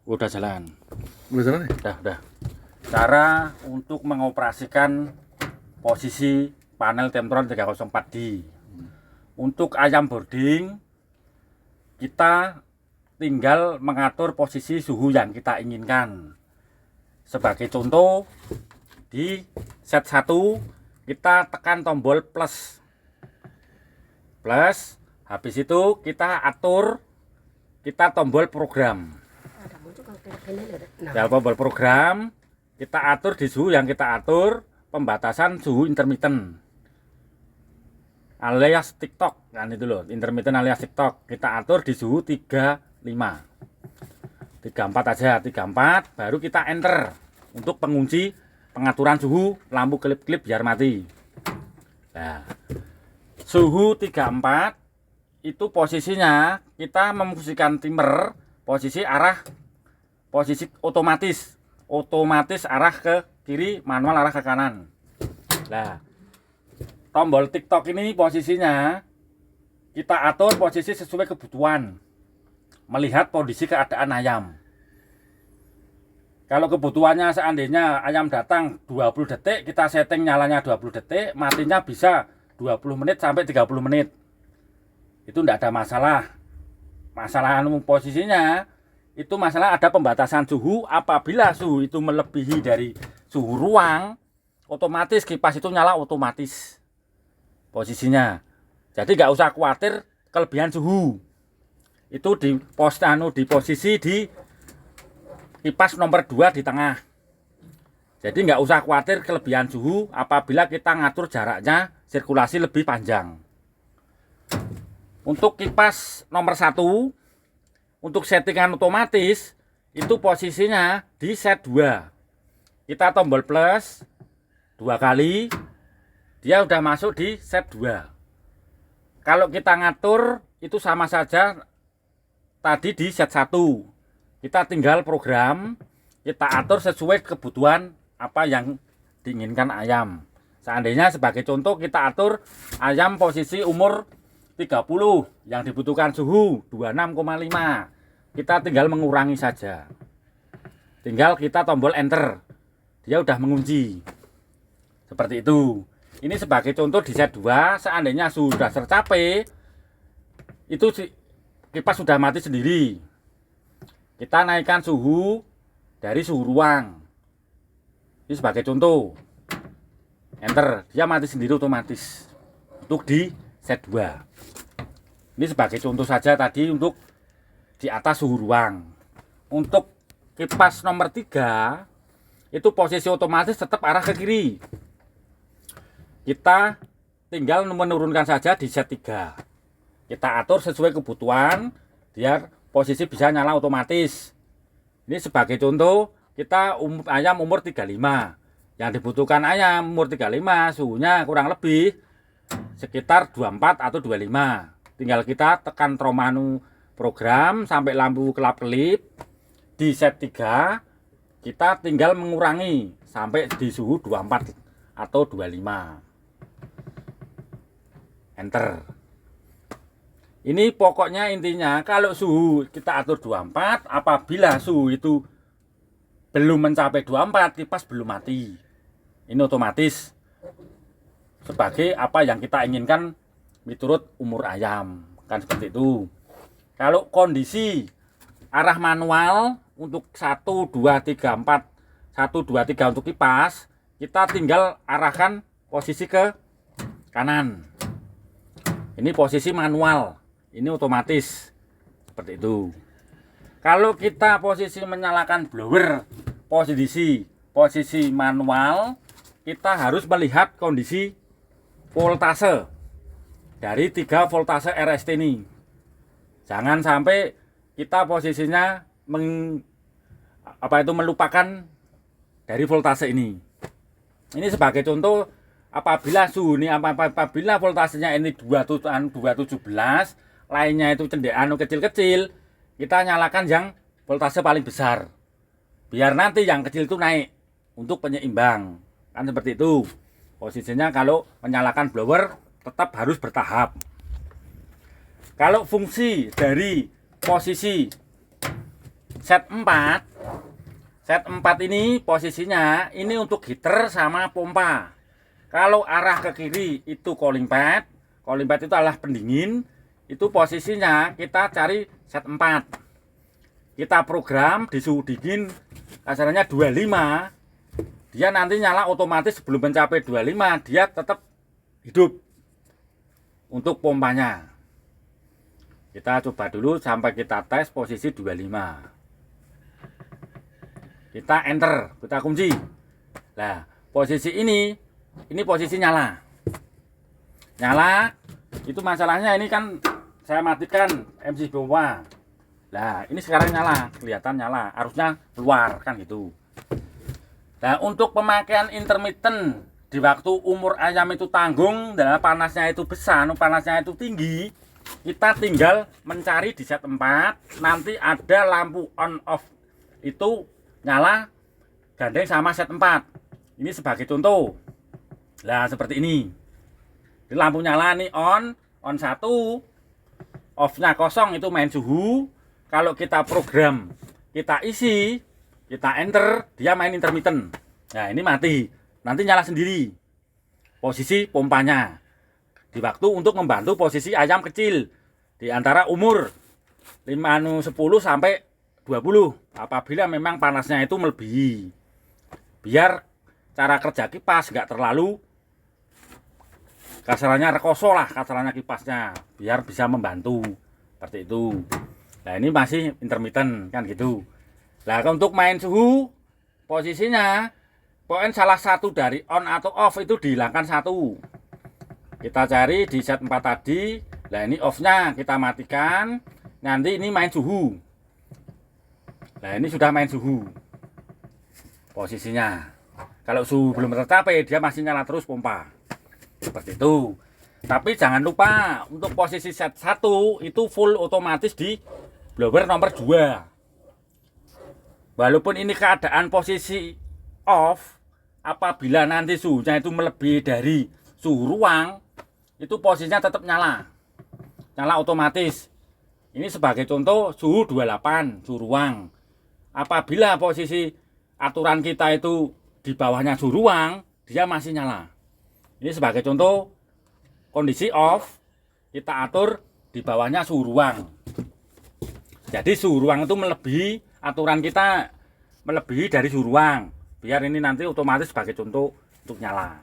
Udah jalan. Udah jalan ya? Udah. Cara untuk mengoperasikan posisi panel Temptron 304D. Untuk ayam boarding, kita tinggal mengatur posisi suhu yang kita inginkan. Sebagai contoh, di set 1 kita tekan tombol plus. Habis itu kita atur, kita tombol program. Tombol program, kita atur di suhu yang kita atur, pembatasan suhu intermittent alias TikTok, kan itu loh, intermittent alias TikTok. Kita atur di suhu 35, 34 aja, 34, baru kita enter untuk pengunci pengaturan suhu lampu klip-klip biar mati. Nah, suhu 34 itu posisinya kita memfungsikan timer posisi otomatis arah ke kiri, manual arah ke kanan. Nah, tombol TikTok ini posisinya kita atur posisi sesuai kebutuhan, melihat kondisi keadaan ayam. Kalau kebutuhannya seandainya ayam datang 20 detik, kita setting nyalanya 20 detik, matinya bisa 20 menit sampai 30 menit. Itu tidak ada masalah. Masalah posisinya itu masalah ada pembatasan suhu. Apabila suhu itu melebihi dari suhu ruang, otomatis kipas itu nyala otomatis posisinya. Jadi nggak usah khawatir kelebihan suhu. Itu di posisi di kipas nomor 2 di tengah. Jadi nggak usah khawatir kelebihan suhu apabila kita ngatur jaraknya sirkulasi lebih panjang. Untuk kipas nomor 1, untuk settingan otomatis itu posisinya di set 2. Kita tombol plus 2 kali, dia udah masuk di set 2. Kalau kita ngatur itu sama saja tadi di set 1. Kita tinggal program, kita atur sesuai kebutuhan apa yang diinginkan ayam. Seandainya sebagai contoh kita atur ayam posisi umur 30 yang dibutuhkan suhu 26,5. Kita tinggal mengurangi saja. Tinggal kita tombol enter. Dia udah mengunci. Seperti itu. Ini sebagai contoh di set 2, seandainya suhu sudah tercapai, itu kipas sudah mati sendiri. Kita naikkan suhu dari suhu ruang. Ini sebagai contoh. Enter, dia mati sendiri otomatis. Untuk di set 2. Ini sebagai contoh saja tadi untuk di atas suhu ruang. Untuk kipas nomor 3, itu posisi otomatis tetap arah ke kiri. Kita tinggal menurunkan saja di set 3. Kita atur sesuai kebutuhan biar posisi bisa nyala otomatis. Ini sebagai contoh, kita ayam umur 35. Yang dibutuhkan ayam umur 35 suhunya kurang lebih sekitar 24 atau 25. Tinggal kita tekan tromanu program sampai lampu kelap-kelip. Di set 3 kita tinggal mengurangi sampai di suhu 24 atau 25. Enter. Ini pokoknya intinya kalau suhu kita atur 24, apabila suhu itu belum mencapai 24, kipas belum mati. Ini otomatis sebagai apa yang kita inginkan menurut umur ayam, kan seperti itu. Kalau kondisi arah manual untuk 1 2 3 4, 1 2 3 untuk kipas, kita tinggal arahkan posisi ke kanan. Ini posisi manual, ini otomatis seperti itu. Kalau kita posisi menyalakan blower posisi manual, kita harus melihat kondisi voltase dari 3 voltase RST ini. Jangan sampai kita posisinya melupakan dari voltase ini. Ini sebagai contoh, apabila voltasenya ini 217, lainnya itu cendekan kecil-kecil, kita nyalakan yang voltase paling besar. Biar nanti yang kecil itu naik untuk penyeimbang. Kan seperti itu. Posisinya kalau menyalakan blower tetap harus bertahap. Kalau fungsi dari posisi set 4. Set 4 ini posisinya ini untuk heater sama pompa. Kalau arah ke kiri itu cooling pad. Cooling pad itu adalah pendingin. Itu posisinya kita cari set 4. Kita program di suhu dingin kasarannya 25. Dia nanti nyala otomatis sebelum mencapai 25 dia tetap hidup untuk pompanya. Kita coba dulu sampai kita tes posisi 25. Kita enter, kita kunci. Nah, posisi ini posisi nyala. Nyala, itu masalahnya ini kan saya matikan MC pompa. Nah, ini sekarang nyala, kelihatan nyala, harusnya keluar kan gitu. Nah, untuk pemakaian intermittent di waktu umur ayam itu tanggung dan panasnya itu besar, panasnya itu tinggi, kita tinggal mencari di set 4, nanti ada lampu on off itu nyala gandeng sama set 4. Ini sebagai contoh. Nah, seperti ini. Di lampu nyala nih on 1, off-nya kosong itu main suhu. Kalau kita program, kita isi, kita enter, dia main intermittent. Nah, ini mati. Nanti nyala sendiri. Posisi pompanya. Di waktu untuk membantu posisi ayam kecil di antara umur 10 sampai 20. Apabila memang panasnya itu melebihi. Biar cara kerja kipas nggak terlalu kasarannya rekoso lah kasarannya kipasnya. Biar bisa membantu. Seperti itu. Nah, ini masih intermittent kan gitu. Nah, untuk main suhu posisinya poin salah satu dari on atau off itu dihilangkan satu. Kita cari di set 4 tadi. Nah, ini off-nya kita matikan. Nanti ini main suhu. Nah, ini sudah main suhu posisinya. Kalau suhu belum tercapai dia masih nyala terus pompa. Seperti itu. Tapi jangan lupa untuk posisi set 1 itu full otomatis di blower nomor 2. Walaupun ini keadaan posisi off, apabila nanti suhunya itu melebihi dari suhu ruang, itu posisinya tetap nyala. Nyala otomatis. Ini sebagai contoh suhu 28 suhu ruang. Apabila posisi aturan kita itu di bawahnya suhu ruang, dia masih nyala. Ini sebagai contoh kondisi off, kita atur di bawahnya suhu ruang. Jadi suhu ruang itu melebihi aturan kita, melebihi dari suhu ruang. Biar ini nanti otomatis sebagai contoh untuk nyala.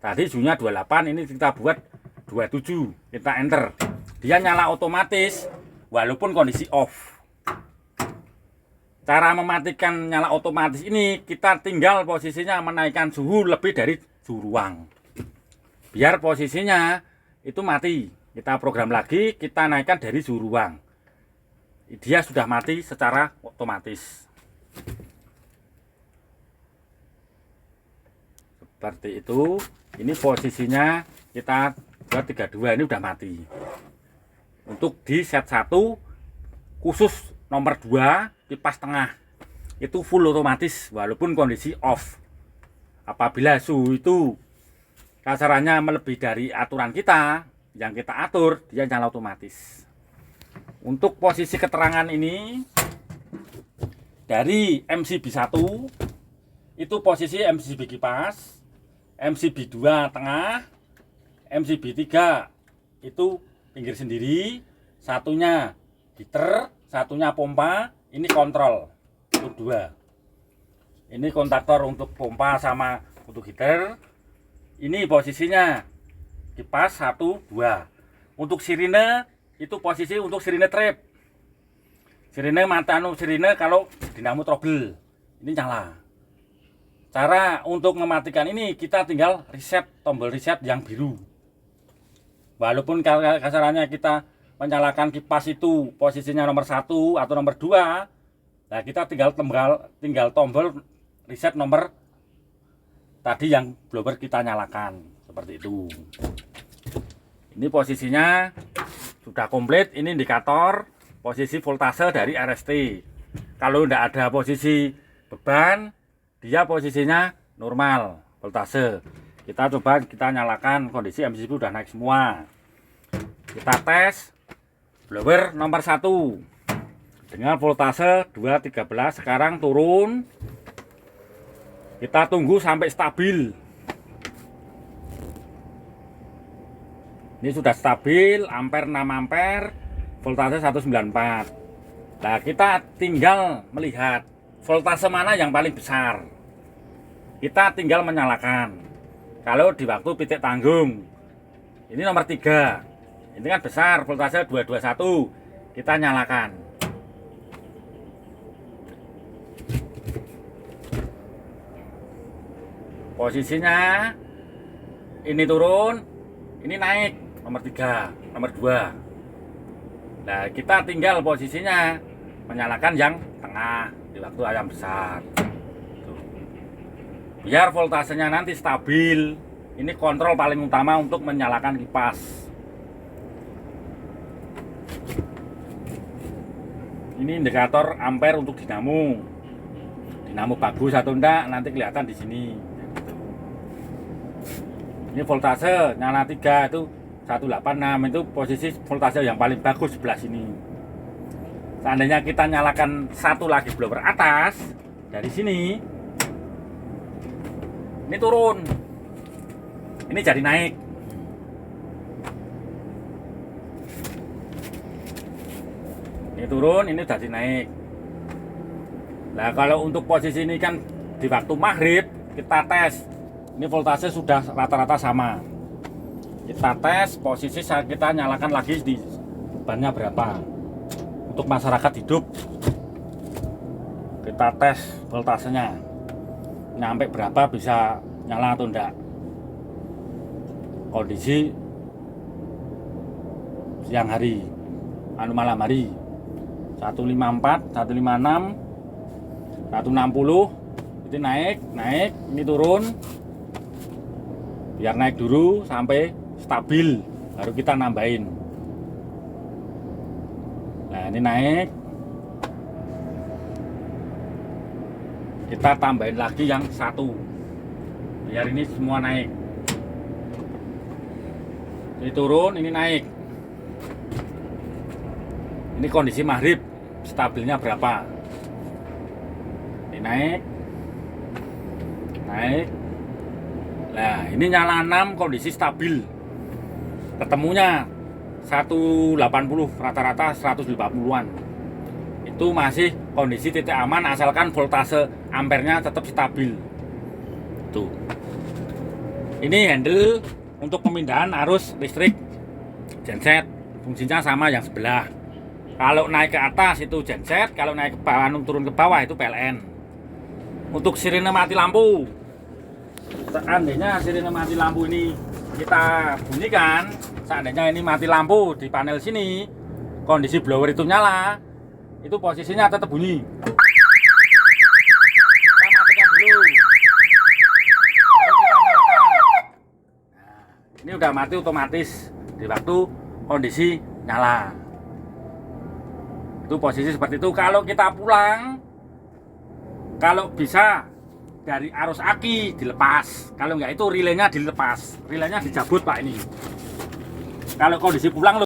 Tadi suhunya 28, ini kita buat 27, kita enter. Dia nyala otomatis walaupun kondisi off. Cara mematikan nyala otomatis ini kita tinggal posisinya menaikkan suhu lebih dari suhu ruang. Biar posisinya itu mati. Kita program lagi, kita naikkan dari suhu ruang. Dia sudah mati secara otomatis. Seperti itu. Ini posisinya kita buat 32, ini udah mati. Untuk di set 1 khusus nomor 2 kipas tengah itu full otomatis walaupun kondisi off. Apabila suhu itu kasarannya melebihi dari aturan kita yang kita atur, dia nyala otomatis. Untuk posisi keterangan ini dari MCB1 itu posisi MCB kipas, MCB2 tengah, MCB3 itu pinggir sendiri, satunya heater, satunya pompa. Ini kontrol untuk 2. Ini kontaktor untuk pompa sama untuk heater. Ini posisinya kipas 1, 2. Untuk sirine itu posisi untuk sirine trap. Sirine mata sirine kalau dinamo trouble. Ini nyala. Cara untuk mematikan ini kita tinggal reset, tombol reset yang biru. Walaupun kasarannya kita menyalakan kipas itu posisinya nomor 1 atau nomor 2, nah kita tinggal tombol reset nomor tadi yang blower kita nyalakan seperti itu. Ini posisinya sudah komplit. Ini indikator posisi voltase dari RST. Kalau tidak ada posisi beban, dia posisinya normal voltase. Kita coba kita nyalakan, kondisi MCB udah naik semua. Kita tes blower nomor 1. dengan voltase 213. Sekarang turun, kita tunggu sampai stabil. Ini sudah stabil, ampere 6 ampere, voltase 194. Nah, kita tinggal melihat voltase mana yang paling besar. Kita tinggal menyalakan. Kalau di waktu titik tanggung, ini nomor 3. Ini kan besar, voltase 221. Kita nyalakan. Posisinya ini turun, ini naik, nomor 3, nomor 2. Nah, kita tinggal posisinya menyalakan yang tengah di waktu ayam besar. Tuh. Biar voltasenya nanti stabil. Ini kontrol paling utama untuk menyalakan kipas. Ini indikator ampere untuk dinamo. Dinamo bagus atau enggak nanti kelihatan di sini. Ini voltase nyala 3 itu 186, itu posisi voltase yang paling bagus sebelah sini. Seandainya kita nyalakan satu lagi blower atas dari sini, ini turun, ini jadi naik. Ini turun, ini jadi naik. Nah, kalau untuk posisi ini kan di waktu maghrib kita tes, ini voltase sudah rata-rata sama. Kita tes posisi saat kita nyalakan lagi di bannya berapa. Untuk masyarakat hidup, kita tes voltasenya nyampe berapa, bisa nyala atau enggak. Kondisi siang hari, malam hari 154, 156, 160, itu naik, ini turun. Biar naik dulu sampai stabil, baru kita nambahin. Nah, ini naik, kita tambahin lagi yang 1 biar ini semua naik. Ini turun, ini naik. Ini kondisi maghrib, stabilnya berapa. Ini naik. Nah, ini nyala 6, kondisi stabil. Ketemunya 180, rata-rata 150-an. Itu masih kondisi titik aman asalkan voltase ampernya tetap stabil. Tuh. Ini handle untuk pemindahan arus listrik genset. Fungsinya sama yang sebelah. Kalau naik ke atas itu genset, kalau naik ke bawah, turun ke bawah itu PLN. Untuk sirine mati lampu, seandainya sirine mati lampu ini kita bunyikan, seandainya ini mati lampu di panel sini, kondisi blower itu nyala, itu posisinya tetap bunyi. Kita matikan dulu, baru kita nyalakan. Nah, ini udah mati otomatis di waktu kondisi nyala. Itu posisi seperti itu. Kalau kita pulang, kalau bisa dari arus aki dilepas, kalau enggak itu relaynya dilepas, relaynya dicabut Pak ini. Kalau kondisi pulang